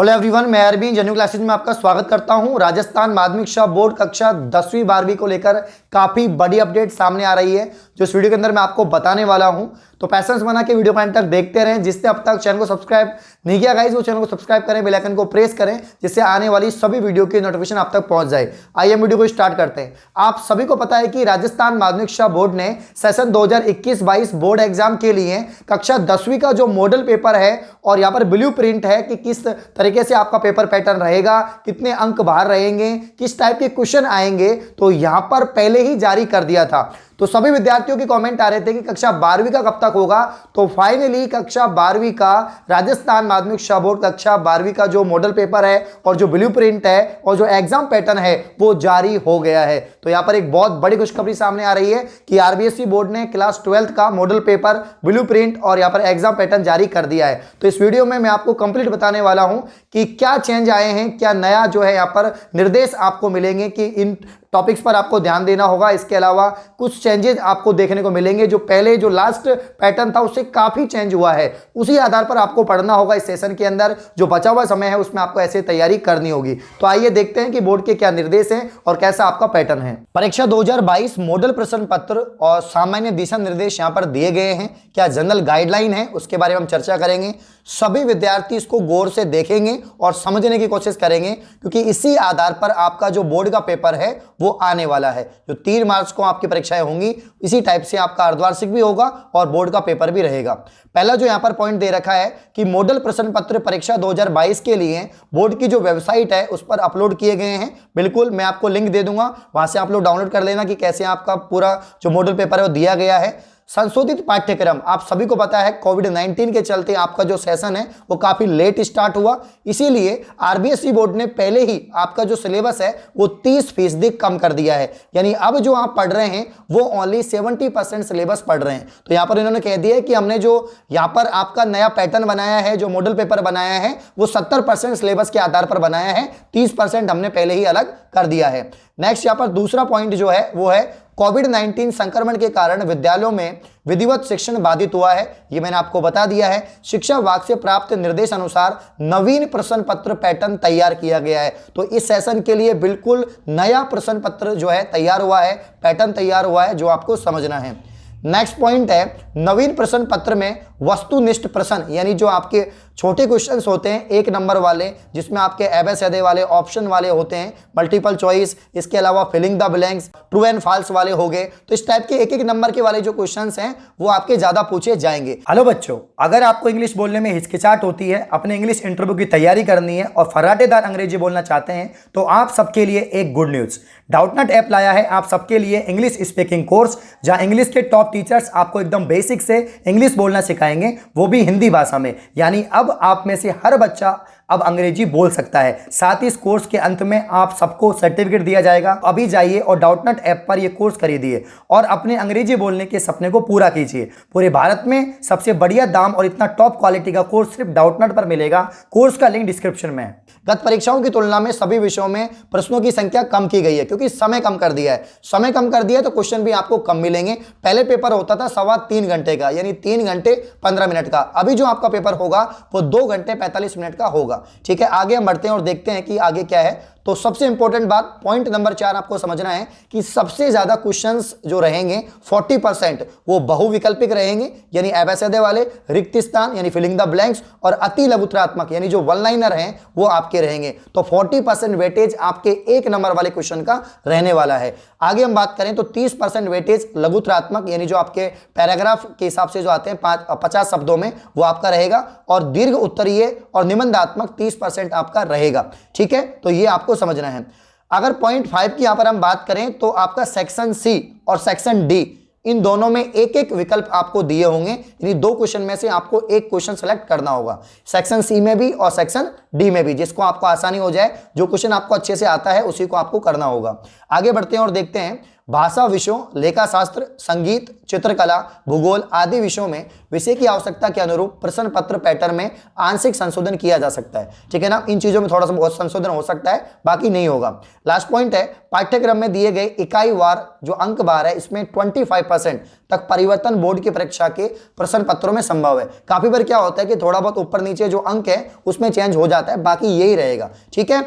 Hello everyone, मैं Arvind जन्यू classes में आपका स्वागत करता हूं। राजस्थान माध्यमिक शिक्षा बोर्ड कक्षा 10वीं 12वीं को लेकर काफी बड़ी अपडेट सामने आ रही है, जो इस वीडियो के अंदर मैं आपको बताने वाला हूं। तो पैसेंस बना के वीडियो को अंत तक देखते रहें। जिसने अब तक चैनल को सब्सक्राइब नहीं किया गाइस, वो चैनल को सब्सक्राइब करें, बेल आइकन को प्रेस करें, जिससे आने वाली सभी वीडियो की नोटिफिकेशन आप तक पहुंच जाए। आइए वीडियो को स्टार्ट करते हैं। आप सभी को पता है कि राजस्थान माध्यमिक शिक्षा बोर्ड ने सेशन 2021-22 बोर्ड एग्जाम के लिए कक्षा 10वीं का जो मॉडल पेपर है और यहाँ पर ब्लू प्रिंट है कि किस तरीके से आपका पेपर पैटर्न रहेगा, कितने अंक बाहर रहेंगे, किस टाइप के क्वेश्चन आएंगे, तो यहां पर पहले ही जारी कर दिया था। तो सभी विद्यार्थियों के कमेंट आ रहे थे कि कक्षा 12वीं का कब तक होगा। तो फाइनली कक्षा 12वीं का राजस्थान माध्यमिक शिक्षा बोर्ड कक्षा 12वीं का जो मॉडल पेपर है और जो ब्लू प्रिंट है और जो एग्जाम पैटर्न है वो जारी हो गया है। तो यहां पर एक बहुत बड़ी खुशखबरी सामने आ रही है कि आरबीएसई बोर्ड ने क्लास 12th का मॉडल पेपर, ब्लू प्रिंट और यहां पर एग्जाम पैटर्न जारी कर दिया है। तो इस वीडियो में मैं आपको कंप्लीट बताने वाला हूं कि क्या चेंज आए हैं, क्या नया जो है यहां पर निर्देश आपको मिलेंगे कि इन टॉपिक्स पर आपको ध्यान देना होगा। इसके अलावा कुछ चेंजेस आपको देखने को मिलेंगे, जो पहले जो लास्ट पैटर्न था उससे काफी चेंज हुआ है, उसी आधार पर आपको पढ़ना होगा। इस सेशन के अंदर जो बचा हुआ समय है उसमें आपको ऐसे तैयारी करनी होगी। तो आइए देखते हैं कि बोर्ड के क्या निर्देश हैं और कैसा आपका पैटर्न है। परीक्षा 2022 मॉडल प्रश्न पत्र और सामान्य दिशा निर्देश यहां पर दिए गए हैं। क्या जनरल गाइडलाइन है, उसके बारे में हम चर्चा करेंगे। सभी विद्यार्थी इसको गौर से देखेंगे और समझने की कोशिश करेंगे, क्योंकि इसी आधार पर आपका जो बोर्ड का पेपर है वो आने वाला है। जो 3 मार्च को आपकी परीक्षाएं होंगी, इसी टाइप से आपका अर्धवार्षिक भी होगा और बोर्ड का पेपर भी रहेगा। पहला जो यहां पर पॉइंट दे रखा है कि मॉडल प्रश्न पत्र परीक्षा 2022 के लिए बोर्ड की जो वेबसाइट है उस पर अपलोड किए गए हैं। बिल्कुल, मैं आपको लिंक दे दूंगा, वहां से आप लोग डाउनलोड कर लेना कि कैसे आपका पूरा जो मॉडल पेपर है वो दिया गया है। संशोधित पाठ्यक्रम, आप सभी को पता है कोविड-19 के चलते आपका जो सेशन है वो काफी लेट स्टार्ट हुआ, इसीलिए आरबीएसई बोर्ड ने पहले ही आपका जो सिलेबस है वो 30% कम कर दिया है। यानी अब जो आप पढ़ रहे हैं वो ओनली 70% सिलेबस पढ़ रहे हैं। तो यहां पर इन्होंने कह दिया है कि हमने जो यहां पर आपका नया पैटर्न बनाया है, जो मॉडल पेपर बनाया है, वो 70% सिलेबस के आधार पर बनाया है, 30% हमने पहले ही अलग कर दिया है। नेक्स्ट यहां पर दूसरा पॉइंट जो है वो है कोविड-19 संक्रमण के कारण विद्यालयों में विधिवत शिक्षण बाधित हुआ है। ये मैंने आपको बता दिया है। शिक्षा विभाग से प्राप्त निर्देश अनुसार नवीन प्रश्न पत्र पैटर्न तैयार किया गया है। तो इस सेशन के लिए बिल्कुल नया प्रश्न पत्र जो है तैयार हुआ है, पैटर्न तैयार हुआ है, जो आपको समझना है। नेक्स्ट पॉइंट है नवीन प्रश्न पत्र में वस्तुनिष्ठ प्रश्न, यानी जो आपके छोटे क्वेश्चंस होते हैं 1 नंबर वाले, जिसमें आपके एबेसेडे वाले, ऑप्शन वाले होते हैं, मल्टीपल चॉइस, इसके अलावा filling the blanks, true and false वाले हो गए। तो इस टाइप के 1-1 नंबर के वाले जो क्वेश्चंस हैं वो आपके ज्यादा पूछे जाएंगे। हेलो बच्चों, अगर आपको इंग्लिश बोलने में हिचकिचाहट होती है, अपने इंग्लिश इंटरव्यू की तैयारी करनी है और फर्राटेदार अंग्रेजी बोलना चाहते हैं, तो आप सबके लिए एक गुड न्यूज। डाउटनट ऐप लाया है आप सबके लिए इंग्लिश स्पीकिंग कोर्स, जहां इंग्लिश के टॉप टीचर्स आपको एकदम बेसिक से इंग्लिश बोलना सिखाएंगे, वो भी हिंदी भाषा में। यानी अब आप में से हर बच्चा अब अंग्रेजी बोल सकता है। साथ ही इस कोर्स के अंत में आप सबको सर्टिफिकेट दिया जाएगा। अभी जाइए और डाउटनट ऐप पर ये कोर्स खरीदिए और अपने अंग्रेजी बोलने के सपने को पूरा कीजिए। पूरे भारत में सबसे बढ़िया दाम और इतना टॉप क्वालिटी का कोर्स सिर्फ डाउटनट पर मिलेगा। कोर्स का लिंक डिस्क्रिप्शन में है। गत परीक्षाओं की तुलना में सभी विषयों में प्रश्नों की संख्या कम की गई है, क्योंकि समय कम कर दिया है। समय कम कर दिया है तो क्वेश्चन भी आपको कम मिलेंगे। पहले पेपर होता था 3.25 घंटे का, यानी 3 घंटे 15 मिनट का। अभी जो आपका पेपर होगा वो 2 घंटे 45 मिनट का होगा। ठीक है, आगे हम बढ़ते हैं और देखते हैं कि आगे क्या है। तो सबसे इंपॉर्टेंट बात, पॉइंट नंबर 4 आपको समझना है कि सबसे ज्यादा क्वेश्चंस जो रहेंगे 40% वो बहुविकल्पिक रहेंगे, यानी एबेसेडे वाले, रिक्त स्थान यानी फिलिंग द ब्लैंक्स, और अति लघुत्रात्मक यानी जो वन लाइनर हैं वो आपके रहेंगे। तो 40% वेटेज आपके 1 नंबर वाले क्वेश्चन का रहने वाला है। आगे हम बात करें तो 30% वेटेज लघुत्रात्मक, यानी जो आपके पैराग्राफ के हिसाब से जो आते हैं 50 शब्दों में, वो आपका रहेगा, और दीर्घ उत्तरीय और निबंधात्मक 30% आपका रहेगा। ठीक है, तो ये आपको समझना है। अगर पॉइंट 5 की यहां पर हम बात करें तो आपका सेक्शन सी और सेक्शन डी, इन दोनों में एक विकल्प आपको दिए होंगे, यानी 2 क्वेश्चन में से आपको एक क्वेश्चन सेलेक्ट करना होगा, सेक्शन सी में भी और सेक्शन डी में भी, जिसको आपको आसानी हो जाए। जो क्वेश्चन आपको अच्छे से आता है उसी को आपको करना होगा। आगे बढ़ते हैं और देखते हैं भाषा विषयों, लेखा शास्त्र, संगीत, चित्रकला, भूगोल आदि विषयों में विषय की आवश्यकता के अनुरूप प्रश्न पत्र पैटर्न में आंशिक संशोधन किया जा सकता है। ठीक है ना, इन चीजों में थोड़ा सा बहुत संशोधन हो सकता है, बाकी नहीं होगा। लास्ट पॉइंट है, पाठ्यक्रम में दिए गए इकाई वार जो अंक बार है इसमें 25% तक परिवर्तन बोर्ड की परीक्षा के प्रश्न पत्रों में संभव है। काफी बार क्या होता है कि थोड़ा बहुत ऊपर नीचे जो अंक है उसमें चेंज हो जाता है, बाकी यही रहेगा। ठीक है,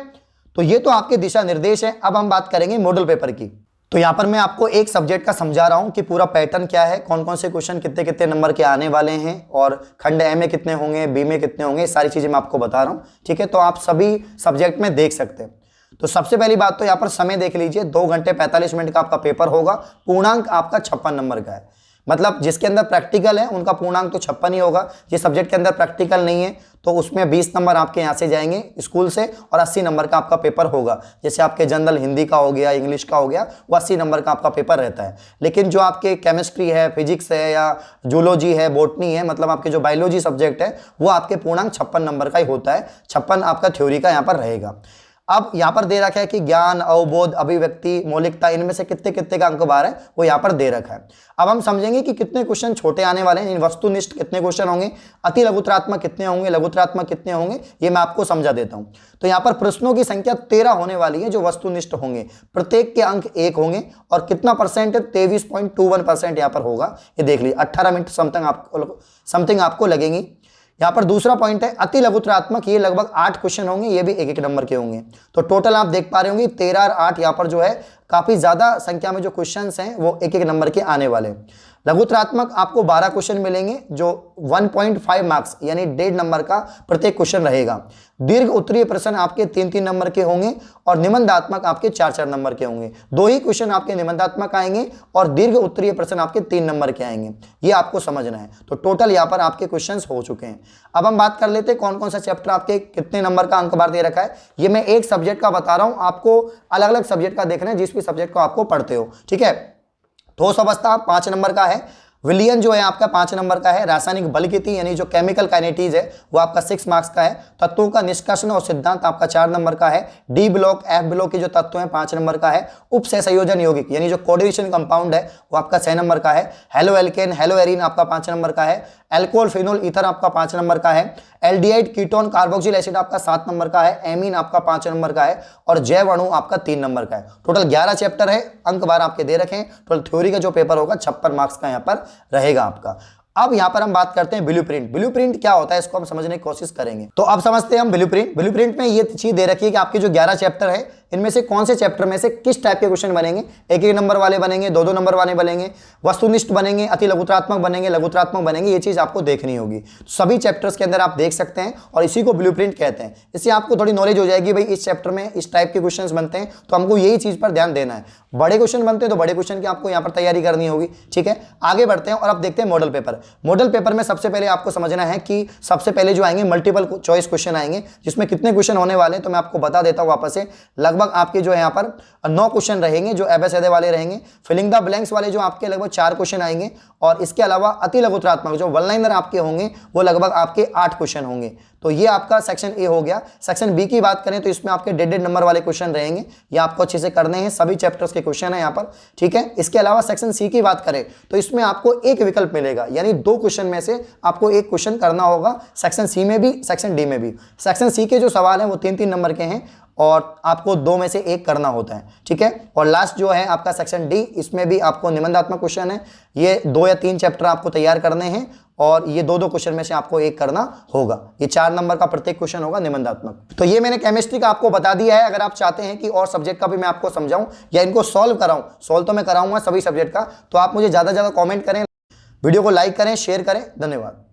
तो ये तो आपके दिशा निर्देश है। अब हम बात करेंगे मॉडल पेपर की। तो यहां पर मैं आपको एक सब्जेक्ट का समझा रहा हूं कि पूरा पैटर्न क्या है, कौन कौन से क्वेश्चन कितने कितने नंबर के आने वाले हैं और खंड ए में कितने होंगे, बी में कितने होंगे, सारी चीजें मैं आपको बता रहा हूं। ठीक है, तो आप सभी सब्जेक्ट में देख सकते हैं। तो सबसे पहली बात तो यहां पर समय देख लीजिए, 2 घंटे 45 मिनट का आपका पेपर होगा। पूर्णांक आपका 56 नंबर का है, मतलब जिसके अंदर प्रैक्टिकल है उनका पूर्णांक तो 56 ही होगा। जिस सब्जेक्ट के अंदर प्रैक्टिकल नहीं है तो उसमें 20 नंबर आपके यहाँ से जाएंगे स्कूल से और 80 नंबर का आपका पेपर होगा। जैसे आपके जनरल हिंदी का हो गया, इंग्लिश का हो गया, वो 80 नंबर का आपका पेपर रहता है। लेकिन जो आपके केमिस्ट्री है, फिजिक्स है या जूलॉजी है, बॉटनी है, मतलब आपके जो बायोलॉजी सब्जेक्ट है वो आपके पूर्णांक 56 नंबर का ही होता है। 56 आपका थ्योरी का यहाँ पर रहेगा। अब यहां पर दे रखा है कि ज्ञान, अवबोध, अभिव्यक्ति, मौलिकता, इनमें से कितने कितने का अंक बार है वो यहां पर दे रखा है। अब हम समझेंगे कि कितने क्वेश्चन छोटे आने वाले हैं, वस्तुनिष्ठ कितने क्वेश्चन होंगे, अति लघुतरात्मक कितने होंगे, लघुतरात्मक कितने होंगे, ये मैं आपको समझा देता हूं। तो यहां पर प्रश्नों की संख्या 13 होने वाली है जो वस्तुनिष्ठ होंगे। प्रत्येक के अंक 1 होंगे और कितना परसेंट है, 23.21% यहां पर होगा। ये देख लीजिए, 18 मिनट समथिंग आपको लगेंगी। यहां पर दूसरा पॉइंट है अति लघुतरात्मक, ये लगभग 8 क्वेश्चन होंगे, ये भी एक एक नंबर के होंगे। तो टोटल आप देख पा रहे होंगे 13 और 8, यहां पर जो है काफी ज्यादा संख्या में जो क्वेश्चंस हैं वो एक एक नंबर के आने वाले हैं। लघुतरात्मक आपको 12 क्वेश्चन मिलेंगे जो 1.5 मार्क्स यानी 1.5 नंबर का प्रत्येक क्वेश्चन रहेगा। दीर्घ उत्तरीय प्रश्न आपके 3-3 नंबर के होंगे और निबंधात्मक आपके 4-4 नंबर के होंगे। 2 ही क्वेश्चन आपके निबंधात्मक आएंगे और दीर्घ उत्तरीय प्रश्न आपके 3 नंबर के आएंगे। ये आपको समझना है। तो टोटल यहाँ पर आपके क्वेश्चन हो चुके हैं। अब हम बात कर लेते हैं कौन कौन सा चैप्टर आपके कितने नंबर का अंक बार दे रखा है। ये मैं एक सब्जेक्ट का बता रहा हूं, आपको अलग अलग सब्जेक्ट का देखना है जिस भी सब्जेक्ट को आपको पढ़ते हो। ठीक है, ठोस अवस्था 5 नंबर का है, विलियन जो है आपका 5 नंबर का है, रासायनिक बलगति यानी जो केमिकल काइनेटीज है वो आपका 6 मार्क्स का है, तत्वों का निष्कर्षण और सिद्धांत आपका 4 नंबर का है, डी ब्लॉक एफ ब्लॉक के जो तत्व हैं 5 नंबर का है, उप सहसंयोजन यौगिक यानी जो कोऑर्डिनेशन कंपाउंड है वो आपका 6 नंबर का है, हेलो एल्केन हेलो एरीन आपका 5 नंबर का है, एल्कोहल फिनोल ईथर आपका 5 नंबर का है, एल्डिहाइड कीटोन कार्बोक्सिल एसिड आपका 7 नंबर का है, एमीन आपका 5 नंबर का है और जैव अणु आपका 3 नंबर का है। टोटल 11 चैप्टर है, अंक बार आपके दे रखे हैं। टोटल थ्योरी का जो पेपर होगा 56 मार्क्स का यहाँ पर रहेगा आपका। अब यहां पर हम बात करते हैं ब्लूप्रिंट। ब्लूप्रिंट क्या होता है इसको हम समझने की कोशिश करेंगे। तो अब समझते हैं हम ब्लूप्रिंट। ब्लूप्रिंट में ये चीज दे रखी है कि आपके जो 11 चैप्टर है इनमें से कौन से चैप्टर में से किस टाइप के क्वेश्चन बनेंगे, 1-1 नंबर वाले बनेंगे, 2-2 नंबर वाले बनेंगे, वस्तुनिष्ठ बनेंगे, अति लघुतरात्मक बनेंगे, लघुतरात्मक बनेंगे, ये चीज आपको देखनी होगी। सभी चैप्टर्स के अंदर आप देख सकते हैं और इसी को ब्लूप्रिंट कहते हैं। इससे आपको थोड़ी नॉलेज हो जाएगी, भाई इस चैप्टर में इस टाइप के क्वेश्चन बनते हैं तो हमको यही चीज पर ध्यान देना है। बड़े क्वेश्चन बनते हैं तो बड़े क्वेश्चन की आपको यहाँ पर तैयारी करनी होगी। ठीक है, आगे बढ़ते हैं और अब देखते हैं मॉडल पेपर। मॉडल पेपर में सबसे पहले आपको समझना है कि सबसे पहले जो आएंगे मल्टीपल चॉइस क्वेश्चन आएंगे, जिसमें कितने क्वेश्चन होने वाले हैं तो मैं आपको बता देता हूं वापस से। लगभग आपके जो है यहाँ पर 9 क्वेश्चन रहेंगे जो एबेसेडे वाले रहेंगे। फिलिंग द ब्लैंक्स वाले जो आपके लगभग 4 क्वेश्चन आएंगे और इसके अलावा अति लघुतरात्मक जो वन लाइनर आपके होंगे वो लगभग आपके 8 क्वेश्चन होंगे। तो ये आपका सेक्शन ए हो गया। सेक्शन बी की बात करें तो इसमें आपके 1.5 नंबर वाले क्वेश्चन रहेंगे, ये आपको अच्छे से करने हैं, सभी चैप्टर्स के क्वेश्चन है यहाँ पर। ठीक है, इसके अलावा सेक्शन सी की बात करें तो इसमें आपको एक विकल्प मिलेगा, यानी 2 क्वेश्चन में से आपको एक क्वेश्चन करना होगा, सेक्शन सी में भी सेक्शन डी में भी। सेक्शन सी के जो सवाल हैं वो 3-3 नंबर के हैं और आपको 2 में से 1 करना होता है। ठीक है, और लास्ट जो है आपका सेक्शन डी, इसमें भी आपको निबंधात्मक क्वेश्चन है, ये 2 या 3 चैप्टर आपको तैयार करने हैं और ये 2-2 क्वेश्चन में से आपको 1 करना होगा। ये 4 नंबर का प्रत्येक क्वेश्चन होगा निबंधात्मक। तो ये मैंने केमिस्ट्री का आपको बता दिया है। अगर आप चाहते हैं कि और सब्जेक्ट का भी मैं आपको समझाऊं या इनको सॉल्व कराऊं, सॉल्व तो मैं कराऊंगा सभी सब्जेक्ट का, तो आप मुझे ज्यादा से ज्यादा कमेंट करें, वीडियो को लाइक करें, शेयर करें। धन्यवाद।